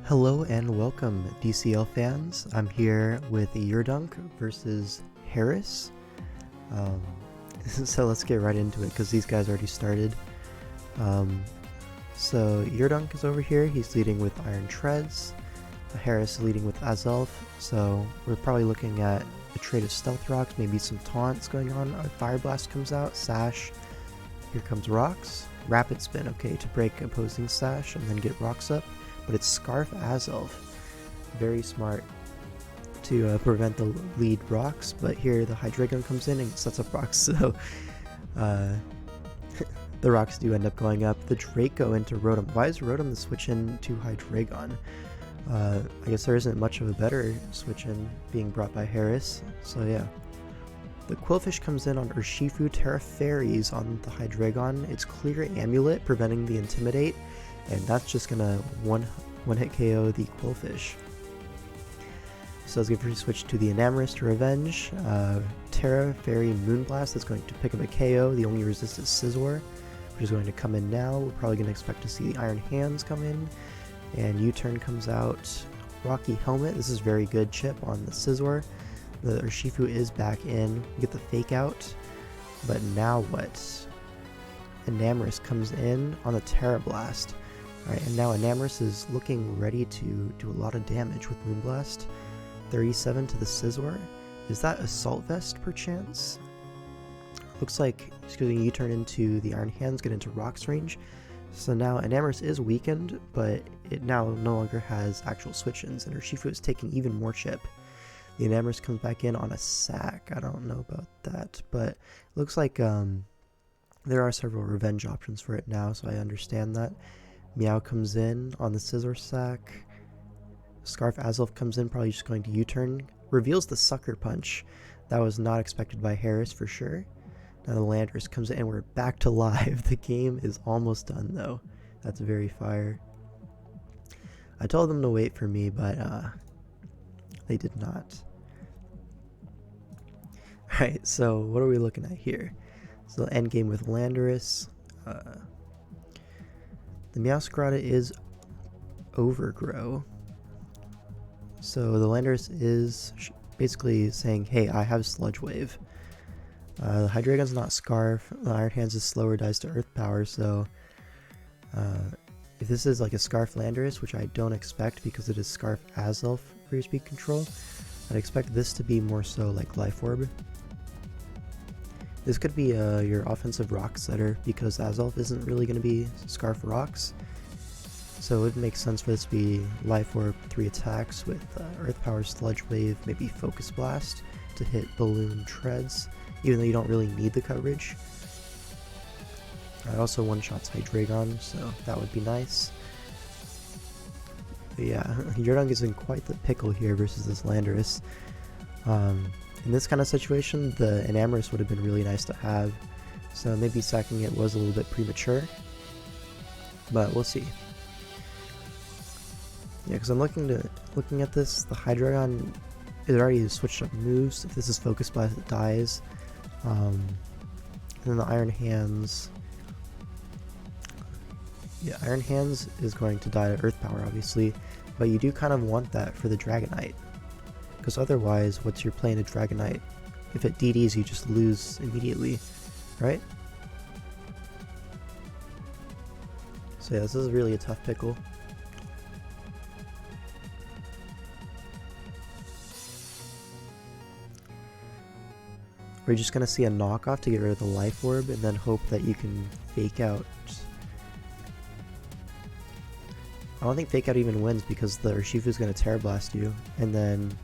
Hello and welcome, DCL fans. I'm here with Yerdunc versus Harris. So let's get right into it because these guys already started. So Yerdunc is over here. He's leading with Iron Treads. Harris leading with Azelf. So we're probably looking at a trade of Stealth Rocks, maybe some taunts going on. A Fire Blast comes out, Sash. Here comes Rocks. Rapid Spin, okay, to break opposing Sash and then get Rocks up. But it's Scarf Azelf. Very smart to prevent the lead Rocks, but here the Hydreigon comes in and sets up Rocks, so the Rocks do end up going up. The Draco into Rotom. Why is Rotom the switch in to Hydreigon? I guess there isn't much of a better switch in being brought by Harris, so yeah. The Quillfish comes in on Urshifu, Terra Fairies on the Hydreigon. It's Clear Amulet, preventing the Intimidate, and that's just gonna one hit KO the Quillfish. So let's get switch to the Enamorus to Revenge. Terra Fairy Moonblast is going to pick up a KO. The only resist is Scizor, which is going to come in now. We're probably going to expect to see the Iron Hands come in. And U-Turn comes out. Rocky Helmet, this is very good chip on the Scizor. The Urshifu is back in. We get the Fake Out. But now what? Enamorus comes in on the Terra Blast. Alright, and now Enamorus is looking ready to do a lot of damage with Moonblast. 37 to the Scizor. Is that Assault Vest perchance? Looks like he's going to U-turn into the Iron Hands, get into Rocks range. So now Enamorus is weakened, but it now no longer has actual switch-ins, and Urshifu is taking even more chip. The Enamorus comes back in on a Sack. I don't know about that, but it looks like there are several revenge options for it now, so I understand that. Meow comes in on the Scizor Sack. Scarf Azelf comes in, probably just going to U-turn. Reveals the Sucker Punch. That was not expected by Harris for sure. Now the Landorus comes in and we're back to live. The game is almost done though. That's very fire. I told them to wait for me, but they did not. Alright, so what are we looking at here? So end game with Landorus. The Meowscarada is Overgrow. So the Landorus is basically saying, hey, I have Sludge Wave. The Hydreigon's not Scarf. The Iron Hands is slower, dies to Earth Power, so if this is like a Scarf Landorus, which I don't expect because it is Scarf Azelf for your speed control, I'd expect this to be more so like Life Orb. This could be your offensive Rock setter because Azelf isn't really going to be Scarf Rocks. So it would make sense for this to be Life Orb 3 attacks with Earth Power, Sludge Wave, maybe Focus Blast to hit Balloon Treads, even though you don't really need the coverage. It also one-shots Hydreigon, so that would be nice. But yeah, Yerdunc is in quite the pickle here versus this Landorus. In this kind of situation, the Enamorus would have been really nice to have, so maybe sacking it was a little bit premature, but we'll see. Yeah, because I'm looking at this, the Hydreigon, it already switched up moves. If this is Focus Blast, it dies. And then the Iron Hands, yeah, Iron Hands is going to die to Earth Power, obviously, but you do kind of want that for the Dragonite. Because otherwise, what's your play in a Dragonite? If it DDs, you just lose immediately, right? So yeah, this is really a tough pickle. We're just going to see a knockoff to get rid of the Life Orb and then hope that you can Fake Out. I don't think Fake Out even wins because the Urshifu is going to Terra Blast you, and then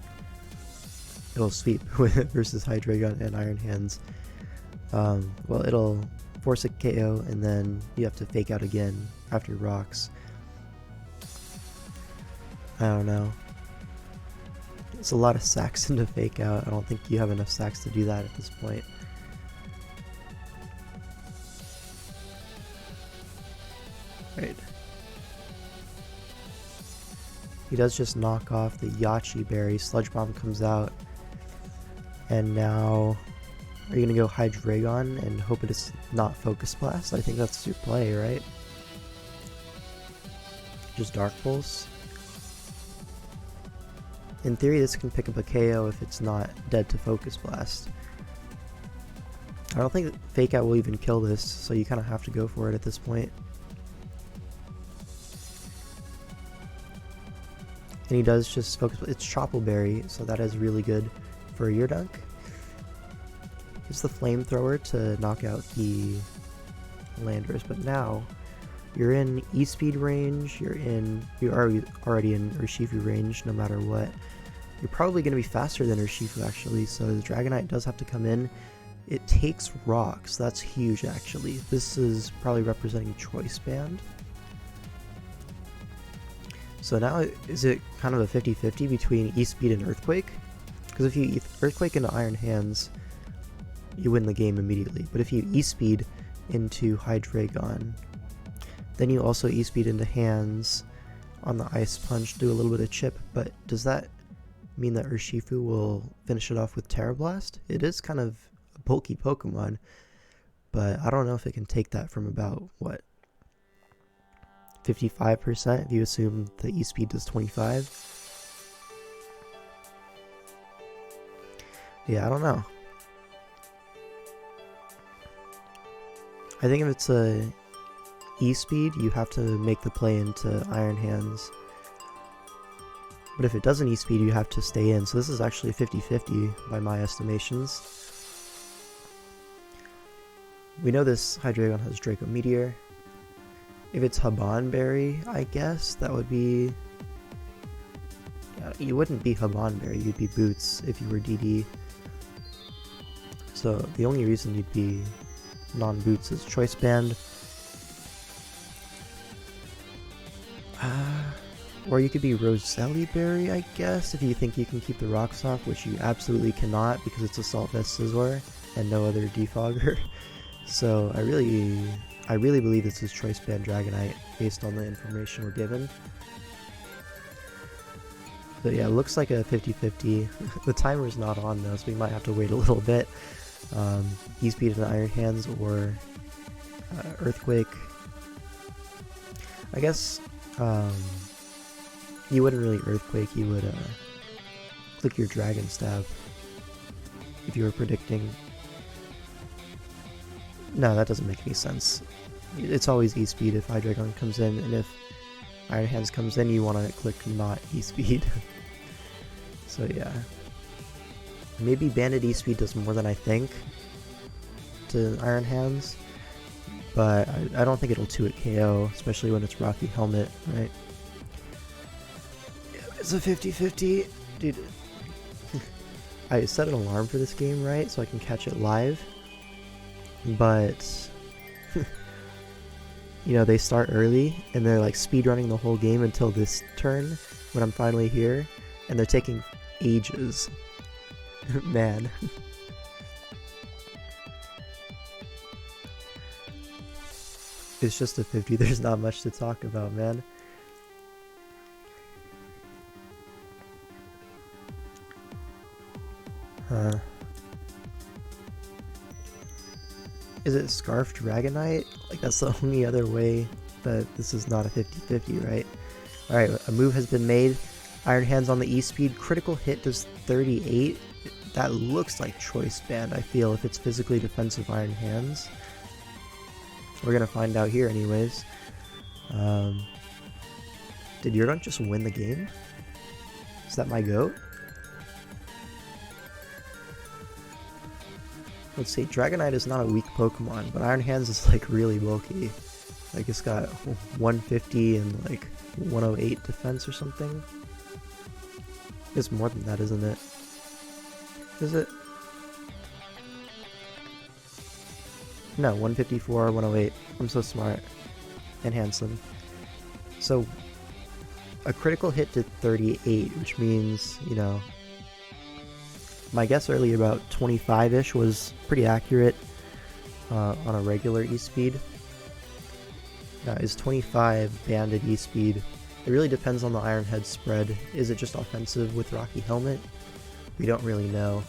it'll sweep versus Hydreigon and Iron Hands. Well, it'll force a KO, and then you have to Fake Out again after Rocks. I don't know. It's a lot of sacks into Fake Out. I don't think you have enough sacks to do that at this point. Right. He does just knock off the Yachi Berry. Sludge Bomb comes out. And now, are you going to go Hydreigon and hope it is not Focus Blast? I think that's your play, right? Just Dark Pulse. in theory this can pick up a KO if it's not dead to Focus Blast. I don't think Fake Out will even kill this, so you kind of have to go for it at this point. And he does just Focus. It's Choppleberry, so that is really good for Yerdunc. It's the Flamethrower to knock out the Landers, but now you're in E-Speed range, you're already in Urshifu range no matter what. You're probably going to be faster than Urshifu actually, so the Dragonite does have to come in. It takes rocks, that's huge actually. This is probably representing Choice Band. So now is it kind of a 50-50 between E-Speed and Earthquake? Because if you Earthquake into Iron Hands, you win the game immediately. But if you E-Speed into Hydreigon, then you also E-Speed into Hands on the Ice Punch, do a little bit of chip, but does that mean that Urshifu will finish it off with Terra Blast? It is kind of a bulky Pokemon, but I don't know if it can take that from about, what, 55% if you assume the E-Speed does 25? Yeah, I don't know. I think if it's a E-Speed, you have to make the play into Iron Hands. But if it doesn't E-Speed, you have to stay in. So this is actually 50-50 by my estimations. We know this Hydreigon has Draco Meteor. If it's Habanberry, I guess, that would be... Yeah, you wouldn't be Habanberry, you'd be Boots if you were DD. So the only reason you'd be non-Boots is Choice Band. Or you could be Roselli Berry, I guess, if you think you can keep the rocks off, which you absolutely cannot because it's Assault Vest Scizor and no other defogger. So I really believe this is Choice Band Dragonite based on the information we're given. So yeah, it looks like a 50-50. The timer's not on though, so we might have to wait a little bit. E-Speed and Iron Hands or Earthquake. I guess you wouldn't really Earthquake, you would click your Dragon Stab if you were predicting. No, that doesn't make any sense. It's always E-Speed if Hydreigon comes in, and if Iron Hands comes in, you want to click not E-Speed. So yeah. Maybe Banded E-Speed does more than I think to Iron Hands, but I don't think it'll 2-hit KO, especially when it's Rocky Helmet, right? It's a 50-50. Dude, I set an alarm for this game, right, so I can catch it live, but you know, they start early and they're like speedrunning the whole game until this turn when I'm finally here, and they're taking ages. Man. It's just a 50, there's not much to talk about, man. Huh. Is it Scarf Dragonite? Like, that's the only other way that this is not a 50-50, right? Alright, a move has been made. Iron Hands on the E-Speed. Critical hit does 38. That looks like Choice Band, I feel, if it's physically defensive Iron Hands. We're gonna find out here anyways. Did Yerdunc just win the game? Is that my GOAT? Let's see, Dragonite is not a weak Pokemon, but Iron Hands is like really bulky. Like it's got 150 and like 108 defense or something. It's more than that, isn't it? Is it? No, 154, 108. I'm so smart. And handsome. So, a critical hit did 38, which means, you know, my guess earlier about 25-ish was pretty accurate on a regular E-Speed. Now, is 25 banded E-Speed? It really depends on the Iron Head spread. Is it just offensive with Rocky Helmet? We don't really know.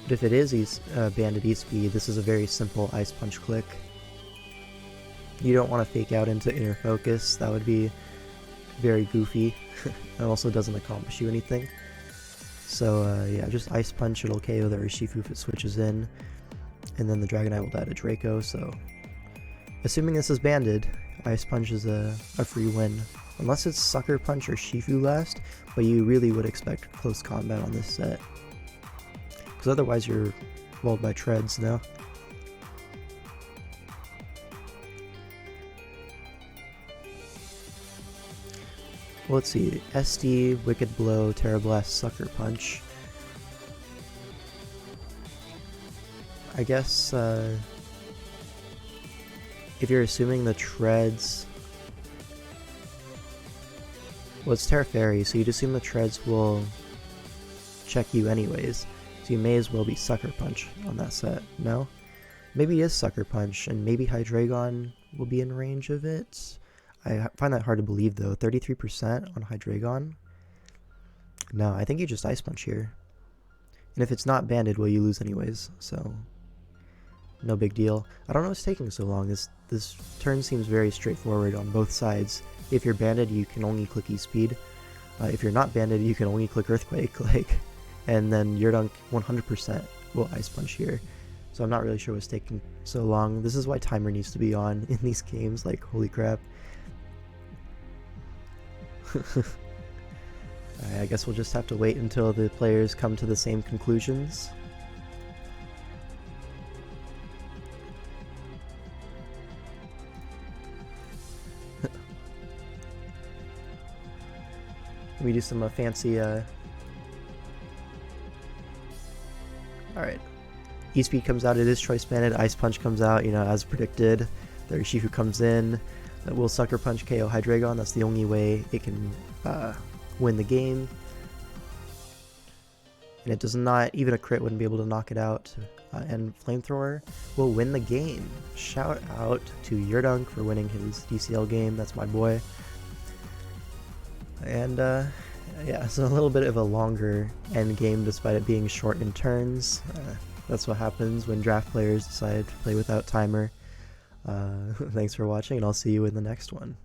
But if it is banded E-Speed, this is a very simple Ice Punch click. You don't want to fake out into Inner Focus. That would be very goofy. It also doesn't accomplish you anything. So yeah, just Ice Punch, it'll KO the Urshifu if it switches in, and then the Dragonite will die to Draco, so assuming this is banded, Ice Punch is a free win. Unless it's Sucker Punch or Shifu last, but you really would expect close combat on this set. Because otherwise you're walled by treads now. Well, let's see, SD, Wicked Blow, Terra Blast, Sucker Punch. I guess, if you're assuming the treads... Well, it's Terra Fairy, so you'd assume the treads will check you anyways. So you may as well be Sucker Punch on that set, no? Maybe it is Sucker Punch, and maybe Hydreigon will be in range of it. I find that hard to believe though, 33% on Hydreigon? No, I think you just Ice Punch here. And if it's not banded, well, you lose anyways, so no big deal. I don't know what's taking so long. This turn seems very straightforward on both sides. If you're banded, you can only click E-Speed. If you're not banded, you can only click Earthquake, and then Yerdunc 100% will Ice Punch here. So I'm not really sure what's taking so long. This is why timer needs to be on in these games, like, holy crap. I guess we'll just have to wait until the players come to the same conclusions. We do some fancy, Alright. E-Speed comes out, it is Choice Banded, Ice Punch comes out, you know, as predicted. The Urshifu comes in, that will Sucker Punch KO Hydreigon, that's the only way it can win the game. And it does not, even a crit wouldn't be able to knock it out. And Flamethrower will win the game. Shout out to Yerdunc for winning his DCL game, that's my boy. And yeah, so a little bit of a longer end game despite it being short in turns. That's what happens when draft players decide to play without timer. Thanks for watching, and I'll see you in the next one.